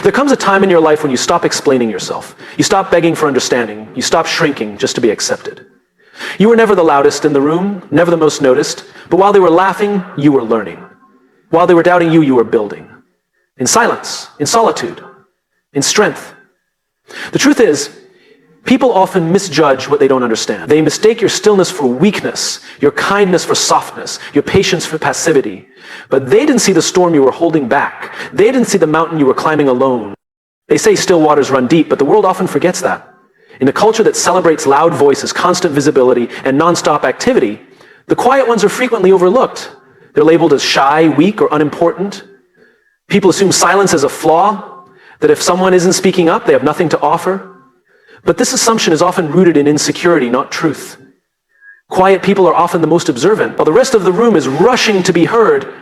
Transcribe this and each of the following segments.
There comes a time in your life when you stop explaining yourself. You stop begging for understanding. You stop shrinking just to be accepted. You were never the loudest in the room, never the most noticed, but while they were laughing, you were learning. While they were doubting you, you were building. In silence, in solitude, in strength. The truth is, people often misjudge what they don't understand. They mistake your stillness for weakness, your kindness for softness, your patience for passivity. But they didn't see the storm you were holding back. They didn't see the mountain you were climbing alone. They say still waters run deep, but the world often forgets that. In a culture that celebrates loud voices, constant visibility, and nonstop activity, the quiet ones are frequently overlooked. They're labeled as shy, weak, or unimportant. People assume silence is a flaw, that if someone isn't speaking up, they have nothing to offer. But this assumption is often rooted in insecurity, not truth. Quiet people are often the most observant. While the rest of the room is rushing to be heard,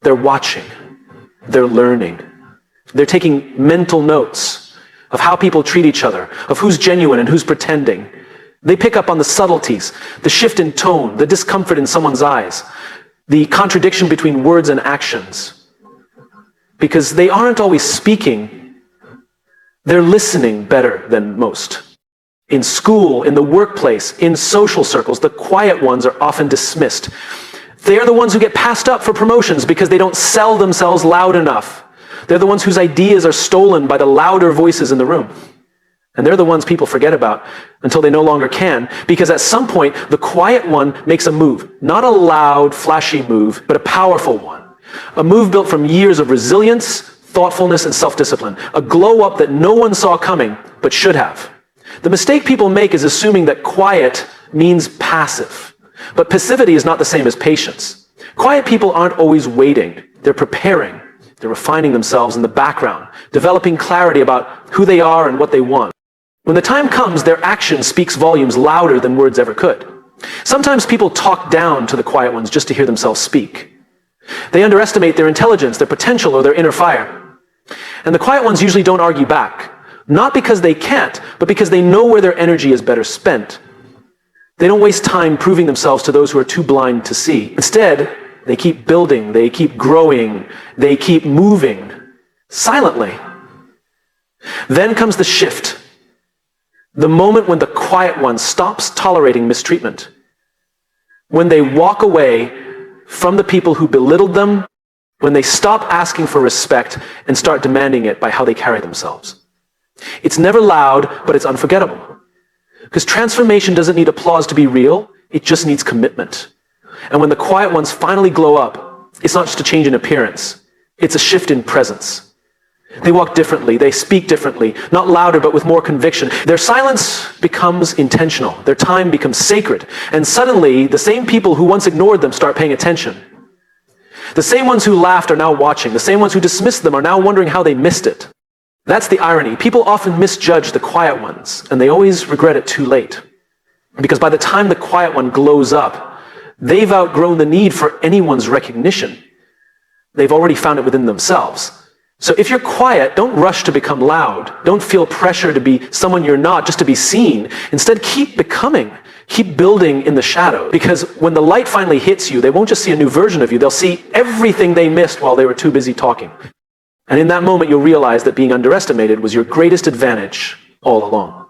they're watching. They're learning. They're taking mental notes of how people treat each other, of who's genuine and who's pretending. They pick up on the subtleties, the shift in tone, the discomfort in someone's eyes, the contradiction between words and actions. Because they aren't always speaking, they're listening better than most. In school, in the workplace, in social circles, the quiet ones are often dismissed. They're the ones who get passed up for promotions because they don't sell themselves loud enough. They're the ones whose ideas are stolen by the louder voices in the room. And they're the ones people forget about until they no longer can, because at some point, the quiet one makes a move. Not a loud, flashy move, but a powerful one. A move built from years of resilience, thoughtfulness, and self-discipline. A glow-up that no one saw coming, but should have. The mistake people make is assuming that quiet means passive. But passivity is not the same as patience. Quiet people aren't always waiting. They're preparing. They're refining themselves in the background, developing clarity about who they are and what they want. When the time comes, their action speaks volumes louder than words ever could. Sometimes people talk down to the quiet ones just to hear themselves speak. They underestimate their intelligence, their potential, or their inner fire. And the quiet ones usually don't argue back, not because they can't, but because they know where their energy is better spent. They don't waste time proving themselves to those who are too blind to see. Instead, they keep building, they keep growing, they keep moving silently. Then comes the shift. The moment when the quiet one stops tolerating mistreatment. When they walk away from the people who belittled them, when they stop asking for respect and start demanding it by how they carry themselves. It's never loud, but it's unforgettable. Because transformation doesn't need applause to be real, it just needs commitment. And when the quiet ones finally glow up, it's not just a change in appearance, it's a shift in presence. They walk differently, they speak differently, not louder but with more conviction. Their silence becomes intentional, their time becomes sacred, and suddenly the same people who once ignored them start paying attention. The same ones who laughed are now watching, the same ones who dismissed them are now wondering how they missed it. That's the irony. People often misjudge the quiet ones, and they always regret it too late. Because by the time the quiet one glows up, they've outgrown the need for anyone's recognition. They've already found it within themselves. So if you're quiet, don't rush to become loud. Don't feel pressure to be someone you're not just to be seen. Instead, keep becoming. Keep building in the shadow. Because when the light finally hits you, they won't just see a new version of you. They'll see everything they missed while they were too busy talking. And in that moment, you'll realize that being underestimated was your greatest advantage all along.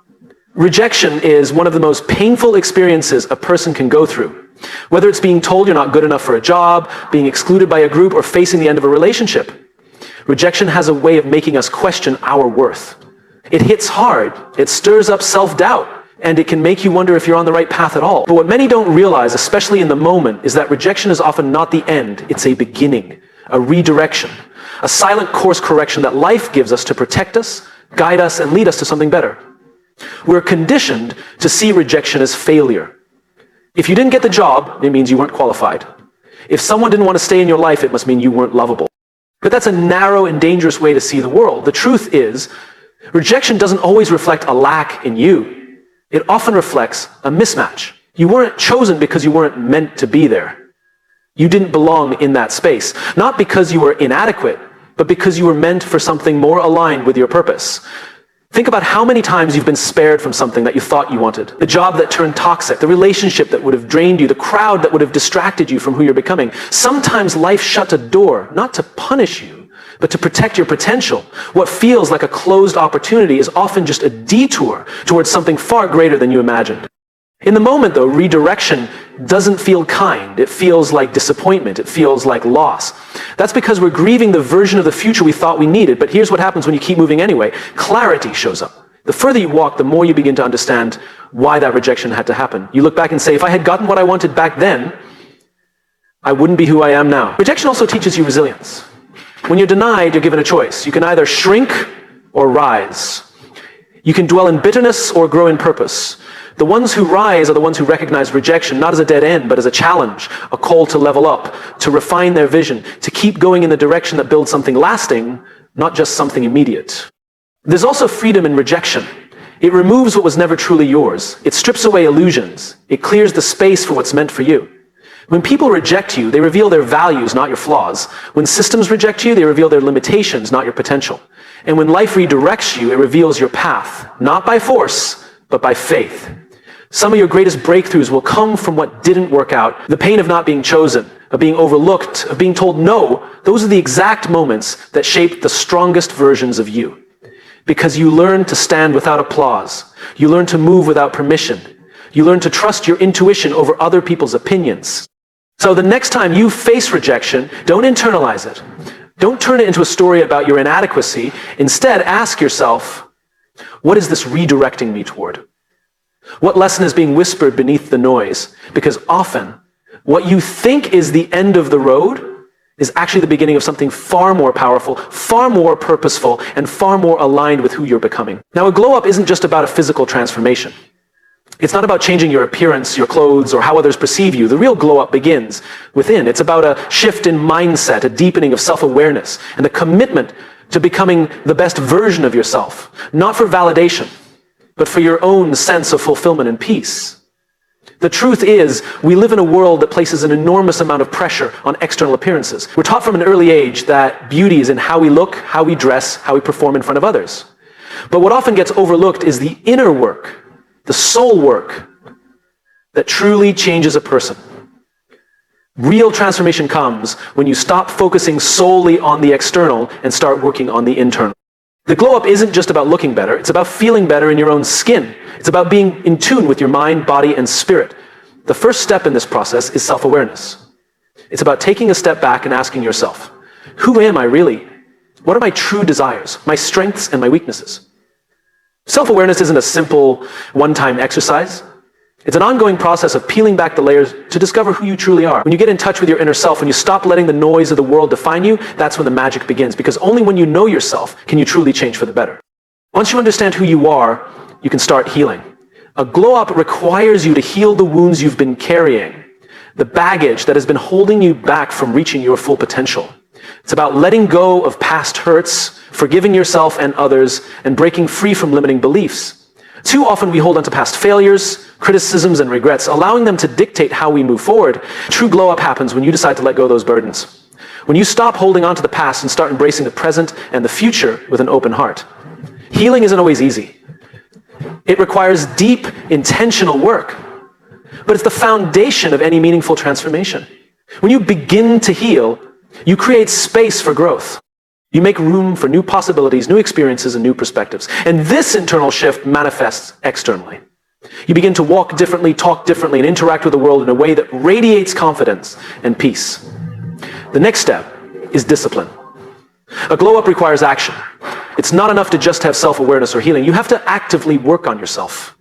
Rejection is one of the most painful experiences a person can go through. Whether it's being told you're not good enough for a job, being excluded by a group, or facing the end of a relationship. Rejection has a way of making us question our worth. It hits hard, it stirs up self-doubt, and it can make you wonder if you're on the right path at all. But what many don't realize, especially in the moment, is that rejection is often not the end, it's a beginning, a redirection, a silent course correction that life gives us to protect us, guide us, and lead us to something better. We're conditioned to see rejection as failure. If you didn't get the job, it means you weren't qualified. If someone didn't want to stay in your life, it must mean you weren't lovable. But that's a narrow and dangerous way to see the world. The truth is, rejection doesn't always reflect a lack in you. It often reflects a mismatch. You weren't chosen because you weren't meant to be there. You didn't belong in that space. Not because you were inadequate, but because you were meant for something more aligned with your purpose. Think about how many times you've been spared from something that you thought you wanted. The job that turned toxic, the relationship that would have drained you, the crowd that would have distracted you from who you're becoming. Sometimes life shut a door, not to punish you, But to protect your potential, what feels like a closed opportunity is often just a detour towards something far greater than you imagined. In the moment, though, redirection doesn't feel kind. It feels like disappointment. It feels like loss. That's because we're grieving the version of the future we thought we needed. But here's what happens when you keep moving anyway. Clarity shows up. The further you walk, the more you begin to understand why that rejection had to happen. You look back and say, if I had gotten what I wanted back then, I wouldn't be who I am now. Rejection also teaches you resilience. When you're denied, you're given a choice. You can either shrink or rise. You can dwell in bitterness or grow in purpose. The ones who rise are the ones who recognize rejection not as a dead end, but as a challenge, a call to level up, to refine their vision, to keep going in the direction that builds something lasting, not just something immediate. There's also freedom in rejection. It removes what was never truly yours. It strips away illusions. It clears the space for what's meant for you. When people reject you, they reveal their values, not your flaws. When systems reject you, they reveal their limitations, not your potential. And when life redirects you, it reveals your path, not by force, but by faith. Some of your greatest breakthroughs will come from what didn't work out. The pain of not being chosen, of being overlooked, of being told no, those are the exact moments that shape the strongest versions of you. Because you learn to stand without applause. You learn to move without permission. You learn to trust your intuition over other people's opinions. So the next time you face rejection, don't internalize it. Don't turn it into a story about your inadequacy. Instead, ask yourself, what is this redirecting me toward? What lesson is being whispered beneath the noise? Because often, what you think is the end of the road is actually the beginning of something far more powerful, far more purposeful, and far more aligned with who you're becoming. Now, a glow up isn't just about a physical transformation. It's not about changing your appearance, your clothes, or how others perceive you. The real glow up begins within. It's about a shift in mindset, a deepening of self-awareness, and the commitment to becoming the best version of yourself, not for validation, but for your own sense of fulfillment and peace. The truth is, we live in a world that places an enormous amount of pressure on external appearances. We're taught from an early age that beauty is in how we look, how we dress, how we perform in front of others. But what often gets overlooked is the inner work, the soul work that truly changes a person. Real transformation comes when you stop focusing solely on the external and start working on the internal. The glow up isn't just about looking better, it's about feeling better in your own skin. It's about being in tune with your mind, body, and spirit. The first step in this process is self-awareness. It's about taking a step back and asking yourself, who am I really? What are my true desires, my strengths, and my weaknesses? Self-awareness isn't a simple one-time exercise. It's an ongoing process of peeling back the layers to discover who you truly are. When you get in touch with your inner self, when you stop letting the noise of the world define you, that's when the magic begins. Because only when you know yourself can you truly change for the better. Once you understand who you are, you can start healing. A glow-up requires you to heal the wounds you've been carrying, the baggage that has been holding you back from reaching your full potential. It's about letting go of past hurts, forgiving yourself and others, and breaking free from limiting beliefs. Too often we hold on to past failures, criticisms, and regrets, allowing them to dictate how we move forward. True glow-up happens when you decide to let go of those burdens. When you stop holding on to the past and start embracing the present and the future with an open heart. Healing isn't always easy. It requires deep, intentional work. But it's the foundation of any meaningful transformation. When you begin to heal, you create space for growth. You make room for new possibilities, new experiences, and new perspectives. And this internal shift manifests externally. You begin to walk differently, talk differently, and interact with the world in a way that radiates confidence and peace. The next step is discipline. A glow-up requires action. It's not enough to just have self-awareness or healing. You have to actively work on yourself.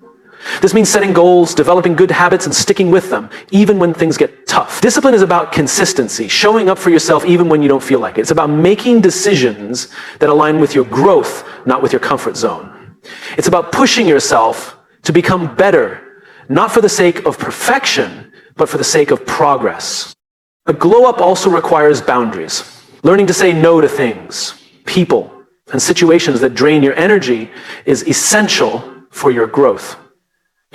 This means setting goals, developing good habits, and sticking with them, even when things get tough. Discipline is about consistency, showing up for yourself even when you don't feel like it. It's about making decisions that align with your growth, not with your comfort zone. It's about pushing yourself to become better, not for the sake of perfection, but for the sake of progress. A glow-up also requires boundaries. Learning to say no to things, people, and situations that drain your energy is essential for your growth.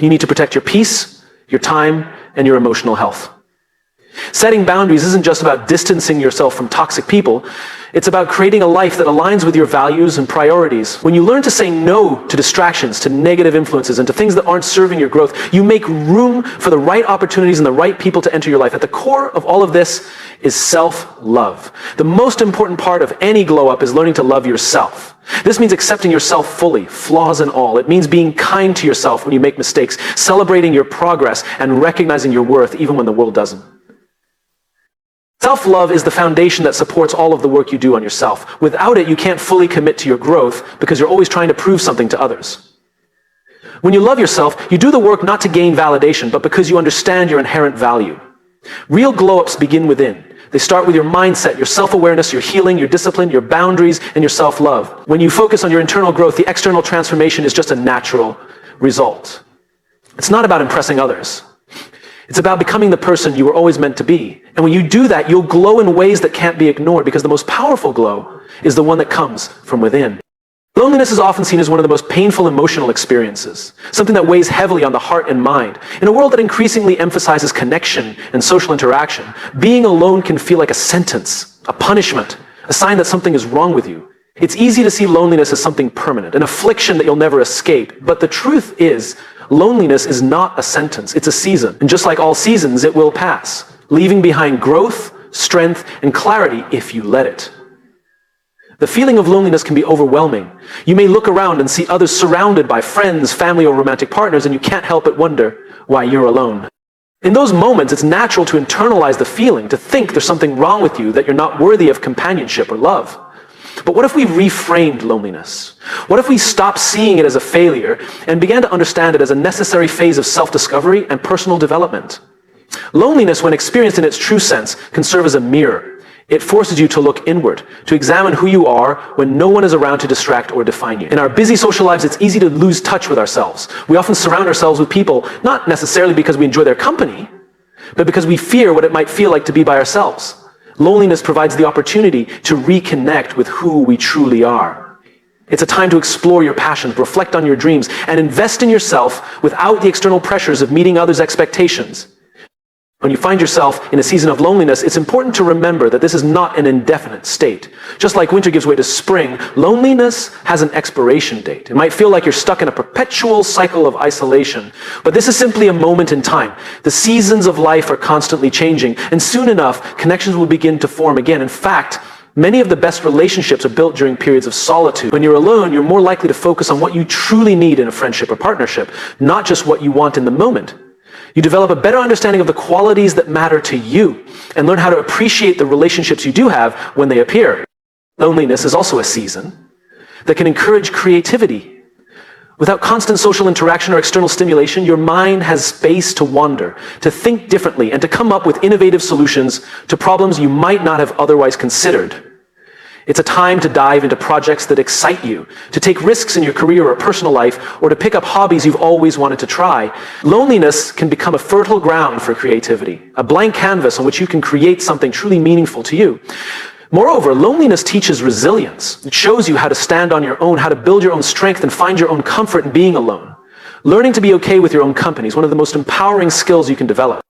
You need to protect your peace, your time, and your emotional health. Setting boundaries isn't just about distancing yourself from toxic people. It's about creating a life that aligns with your values and priorities. When you learn to say no to distractions, to negative influences, and to things that aren't serving your growth, you make room for the right opportunities and the right people to enter your life. At the core of all of this is self-love. The most important part of any glow-up is learning to love yourself. This means accepting yourself fully, flaws and all. It means being kind to yourself when you make mistakes, celebrating your progress, and recognizing your worth even when the world doesn't. Self-love is the foundation that supports all of the work you do on yourself. Without it, you can't fully commit to your growth because you're always trying to prove something to others. When you love yourself, you do the work not to gain validation, but because you understand your inherent value. Real glow-ups begin within. They start with your mindset, your self-awareness, your healing, your discipline, your boundaries, and your self-love. When you focus on your internal growth, the external transformation is just a natural result. It's not about impressing others. It's about becoming the person you were always meant to be. And when you do that, you'll glow in ways that can't be ignored, because the most powerful glow is the one that comes from within. Loneliness is often seen as one of the most painful emotional experiences, something that weighs heavily on the heart and mind. In a world that increasingly emphasizes connection and social interaction, being alone can feel like a sentence, a punishment, a sign that something is wrong with you. It's easy to see loneliness as something permanent, an affliction that you'll never escape. But the truth is, loneliness is not a sentence, it's a season. And just like all seasons, it will pass, leaving behind growth, strength, and clarity if you let it. The feeling of loneliness can be overwhelming. You may look around and see others surrounded by friends, family, or romantic partners, and you can't help but wonder why you're alone. In those moments, it's natural to internalize the feeling, to think there's something wrong with you, that you're not worthy of companionship or love. But what if we reframed loneliness? What if we stopped seeing it as a failure and began to understand it as a necessary phase of self-discovery and personal development? Loneliness, when experienced in its true sense, can serve as a mirror. It forces you to look inward, to examine who you are when no one is around to distract or define you. In our busy social lives, it's easy to lose touch with ourselves. We often surround ourselves with people, not necessarily because we enjoy their company, but because we fear what it might feel like to be by ourselves. Loneliness provides the opportunity to reconnect with who we truly are. It's a time to explore your passions, reflect on your dreams, and invest in yourself without the external pressures of meeting others' expectations. When you find yourself in a season of loneliness, it's important to remember that this is not an indefinite state. Just like winter gives way to spring, loneliness has an expiration date. It might feel like you're stuck in a perpetual cycle of isolation, but this is simply a moment in time. The seasons of life are constantly changing, and soon enough, connections will begin to form again. In fact, many of the best relationships are built during periods of solitude. When you're alone, you're more likely to focus on what you truly need in a friendship or partnership, not just what you want in the moment. You develop a better understanding of the qualities that matter to you and learn how to appreciate the relationships you do have when they appear. Loneliness is also a season that can encourage creativity. Without constant social interaction or external stimulation, your mind has space to wander, to think differently, and to come up with innovative solutions to problems you might not have otherwise considered. It's a time to dive into projects that excite you, to take risks in your career or personal life, or to pick up hobbies you've always wanted to try. Loneliness can become a fertile ground for creativity, a blank canvas on which you can create something truly meaningful to you. Moreover, loneliness teaches resilience. It shows you how to stand on your own, how to build your own strength, and find your own comfort in being alone. Learning to be okay with your own company is one of the most empowering skills you can develop.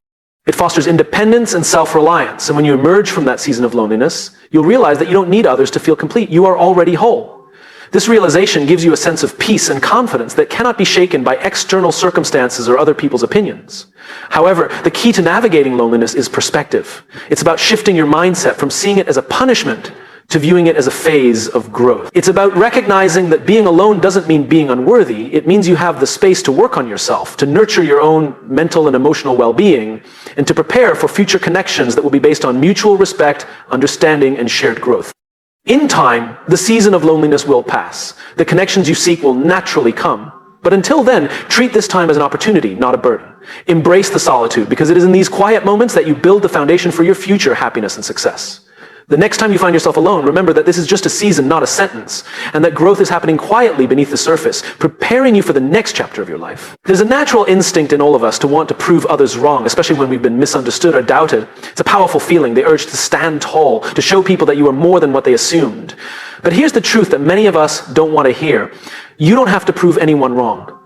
It fosters independence and self-reliance. And when you emerge from that season of loneliness, you'll realize that you don't need others to feel complete. You are already whole. This realization gives you a sense of peace and confidence that cannot be shaken by external circumstances or other people's opinions. However, the key to navigating loneliness is perspective. It's about shifting your mindset from seeing it as a punishment to viewing it as a phase of growth. It's about recognizing that being alone doesn't mean being unworthy. It means you have the space to work on yourself, to nurture your own mental and emotional well-being, and to prepare for future connections that will be based on mutual respect, understanding, and shared growth. In time, the season of loneliness will pass. The connections you seek will naturally come. But until then, treat this time as an opportunity, not a burden. Embrace the solitude, because it is in these quiet moments that you build the foundation for your future happiness and success. The next time you find yourself alone, remember that this is just a season, not a sentence, and that growth is happening quietly beneath the surface, preparing you for the next chapter of your life. There's a natural instinct in all of us to want to prove others wrong, especially when we've been misunderstood or doubted. It's a powerful feeling, the urge to stand tall, to show people that you are more than what they assumed. But here's the truth that many of us don't want to hear. You don't have to prove anyone wrong.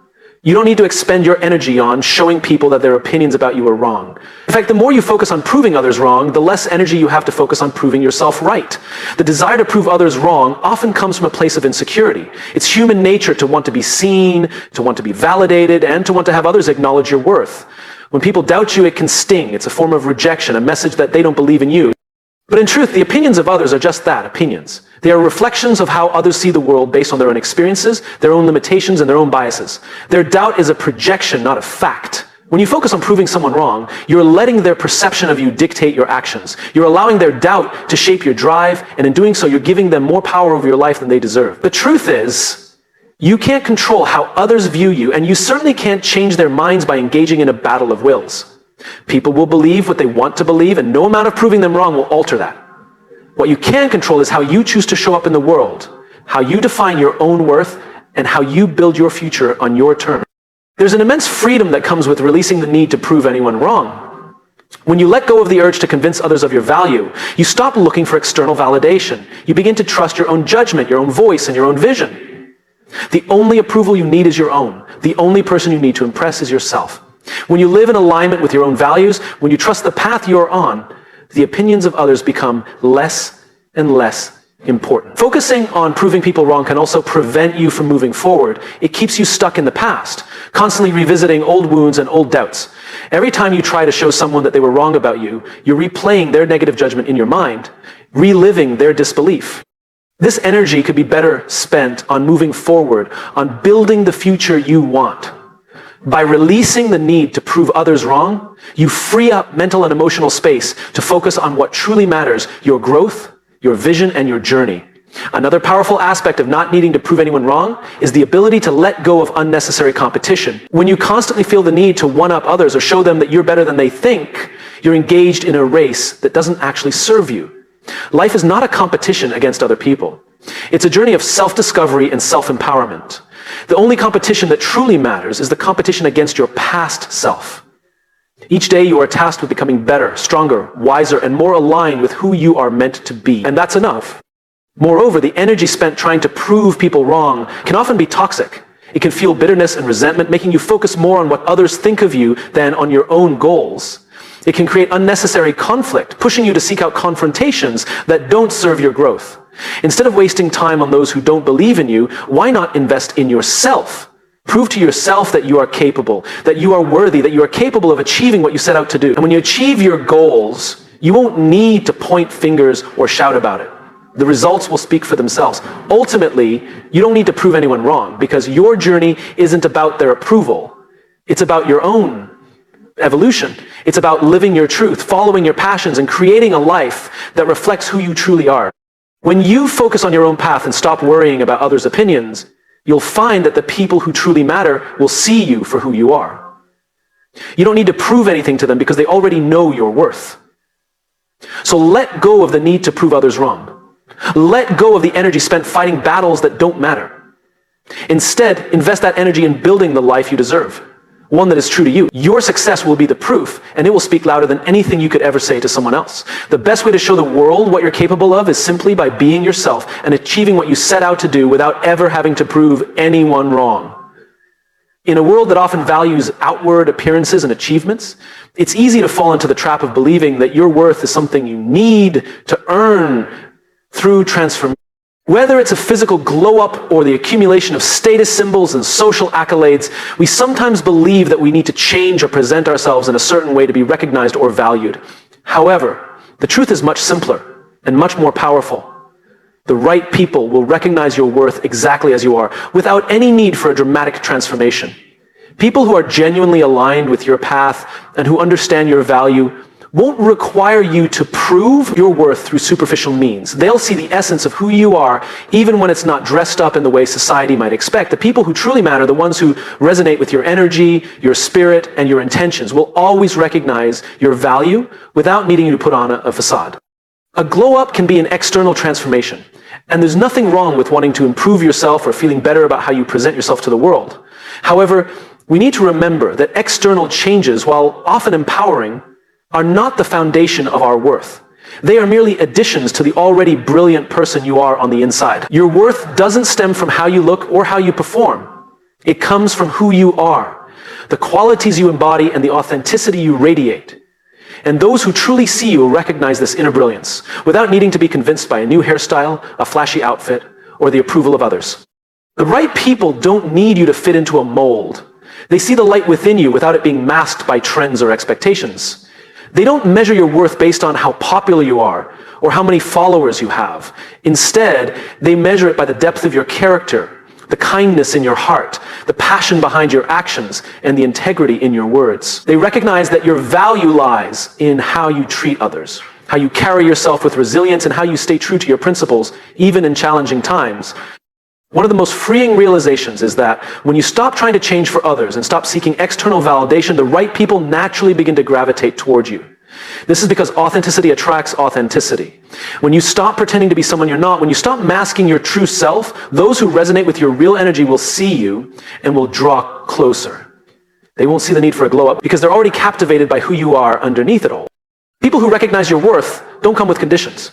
You don't need to expend your energy on showing people that their opinions about you are wrong. In fact, the more you focus on proving others wrong, the less energy you have to focus on proving yourself right. The desire to prove others wrong often comes from a place of insecurity. It's human nature to want to be seen, to want to be validated, and to want to have others acknowledge your worth. When people doubt you, it can sting. It's a form of rejection, a message that they don't believe in you. But in truth, the opinions of others are just that, opinions. They are reflections of how others see the world based on their own experiences, their own limitations, and their own biases. Their doubt is a projection, not a fact. When you focus on proving someone wrong, you're letting their perception of you dictate your actions. You're allowing their doubt to shape your drive, and in doing so, you're giving them more power over your life than they deserve. The truth is, you can't control how others view you, and you certainly can't change their minds by engaging in a battle of wills. People will believe what they want to believe, and no amount of proving them wrong will alter that. What you can control is how you choose to show up in the world, how you define your own worth, and how you build your future on your terms. There's an immense freedom that comes with releasing the need to prove anyone wrong. When you let go of the urge to convince others of your value, you stop looking for external validation. You begin to trust your own judgment, your own voice, and your own vision. The only approval you need is your own. The only person you need to impress is yourself. When you live in alignment with your own values, when you trust the path you're on, the opinions of others become less and less important. Focusing on proving people wrong can also prevent you from moving forward. It keeps you stuck in the past, constantly revisiting old wounds and old doubts. Every time you try to show someone that they were wrong about you, you're replaying their negative judgment in your mind, reliving their disbelief. This energy could be better spent on moving forward, on building the future you want. By releasing the need to prove others wrong, you free up mental and emotional space to focus on what truly matters, your growth, your vision, and your journey. Another powerful aspect of not needing to prove anyone wrong is the ability to let go of unnecessary competition. When you constantly feel the need to one-up others or show them that you're better than they think, you're engaged in a race that doesn't actually serve you. Life is not a competition against other people. It's a journey of self-discovery and self-empowerment. The only competition that truly matters is the competition against your past self. Each day you are tasked with becoming better, stronger, wiser, and more aligned with who you are meant to be. And that's enough. Moreover, the energy spent trying to prove people wrong can often be toxic. It can fuel bitterness and resentment, making you focus more on what others think of you than on your own goals. It can create unnecessary conflict, pushing you to seek out confrontations that don't serve your growth. Instead of wasting time on those who don't believe in you, why not invest in yourself? Prove to yourself that you are capable, that you are worthy, that you are capable of achieving what you set out to do. And when you achieve your goals, you won't need to point fingers or shout about it. The results will speak for themselves. Ultimately, you don't need to prove anyone wrong because your journey isn't about their approval. It's about your own evolution. It's about living your truth, following your passions, and creating a life that reflects who you truly are. When you focus on your own path and stop worrying about others' opinions, you'll find that the people who truly matter will see you for who you are. You don't need to prove anything to them because they already know your worth. So let go of the need to prove others wrong. Let go of the energy spent fighting battles that don't matter. Instead, invest that energy in building the life you deserve. One that is true to you. Your success will be the proof, and it will speak louder than anything you could ever say to someone else. The best way to show the world what you're capable of is simply by being yourself and achieving what you set out to do without ever having to prove anyone wrong. In a world that often values outward appearances and achievements, it's easy to fall into the trap of believing that your worth is something you need to earn through transformation. Whether it's a physical glow-up or the accumulation of status symbols and social accolades, we sometimes believe that we need to change or present ourselves in a certain way to be recognized or valued. However, the truth is much simpler and much more powerful. The right people will recognize your worth exactly as you are, without any need for a dramatic transformation. People who are genuinely aligned with your path and who understand your value won't require you to prove your worth through superficial means. They'll see the essence of who you are, even when it's not dressed up in the way society might expect. The people who truly matter, the ones who resonate with your energy, your spirit, and your intentions, will always recognize your value without needing you to put on a facade. A glow-up can be an external transformation, and there's nothing wrong with wanting to improve yourself or feeling better about how you present yourself to the world. However, we need to remember that external changes, while often empowering, are not the foundation of our worth. They are merely additions to the already brilliant person you are on the inside. Your worth doesn't stem from how you look or how you perform. It comes from who you are, the qualities you embody, and the authenticity you radiate. And those who truly see you will recognize this inner brilliance without needing to be convinced by a new hairstyle, a flashy outfit, or the approval of others. The right people don't need you to fit into a mold. They see the light within you without it being masked by trends or expectations. They don't measure your worth based on how popular you are or how many followers you have. Instead, they measure it by the depth of your character, the kindness in your heart, the passion behind your actions, and the integrity in your words. They recognize that your value lies in how you treat others, how you carry yourself with resilience, and how you stay true to your principles, even in challenging times. One of the most freeing realizations is that when you stop trying to change for others and stop seeking external validation, the right people naturally begin to gravitate towards you. This is because authenticity attracts authenticity. When you stop pretending to be someone you're not, when you stop masking your true self, those who resonate with your real energy will see you and will draw closer. They won't see the need for a glow up because they're already captivated by who you are underneath it all. People who recognize your worth don't come with conditions.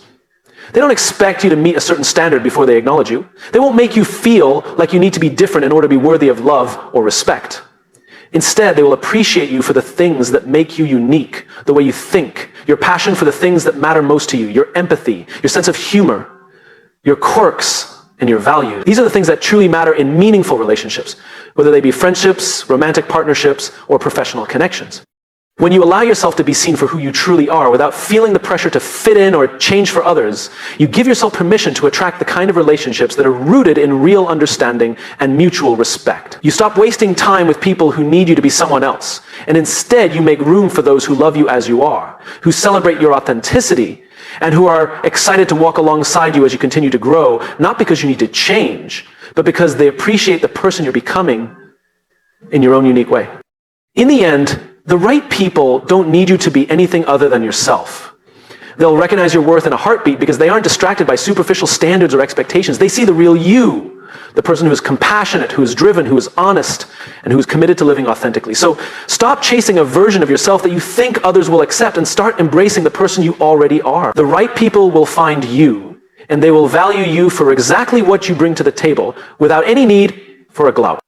They don't expect you to meet a certain standard before they acknowledge you. They won't make you feel like you need to be different in order to be worthy of love or respect. Instead, they will appreciate you for the things that make you unique, the way you think, your passion for the things that matter most to you, your empathy, your sense of humor, your quirks, and your value. These are the things that truly matter in meaningful relationships, whether they be friendships, romantic partnerships, or professional connections. When you allow yourself to be seen for who you truly are without feeling the pressure to fit in or change for others, you give yourself permission to attract the kind of relationships that are rooted in real understanding and mutual respect. You stop wasting time with people who need you to be someone else, and instead you make room for those who love you as you are, who celebrate your authenticity, and who are excited to walk alongside you as you continue to grow, not because you need to change, but because they appreciate the person you're becoming in your own unique way. In the end, the right people don't need you to be anything other than yourself. They'll recognize your worth in a heartbeat because they aren't distracted by superficial standards or expectations. They see the real you, the person who is compassionate, who is driven, who is honest, and who is committed to living authentically. So stop chasing a version of yourself that you think others will accept and start embracing the person you already are. The right people will find you, and they will value you for exactly what you bring to the table without any need for a glow.